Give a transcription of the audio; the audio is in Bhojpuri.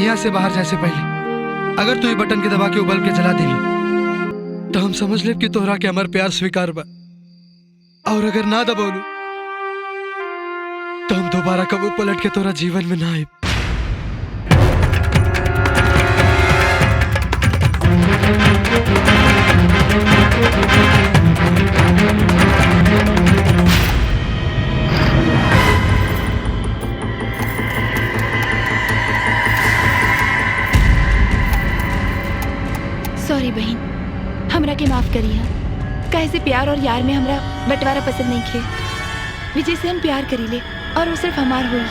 यहाँ से बाहर जाए से पहले अगर तू ये बटन के दबा के उबल के जला दिली तो हम समझ ले कि तोहरा के हमार प्यार स्वीकार बा, और अगर ना दबोलू तो हम दोबारा कबू पलट के तोरा जीवन में ना आए। सॉरी बहन, हमरा के माफ करिए। काहे से प्यार और यार में हमरा बंटवारा पसंद नहीं खे। विजय से हम प्यार करीले और वो सिर्फ हमार हुई।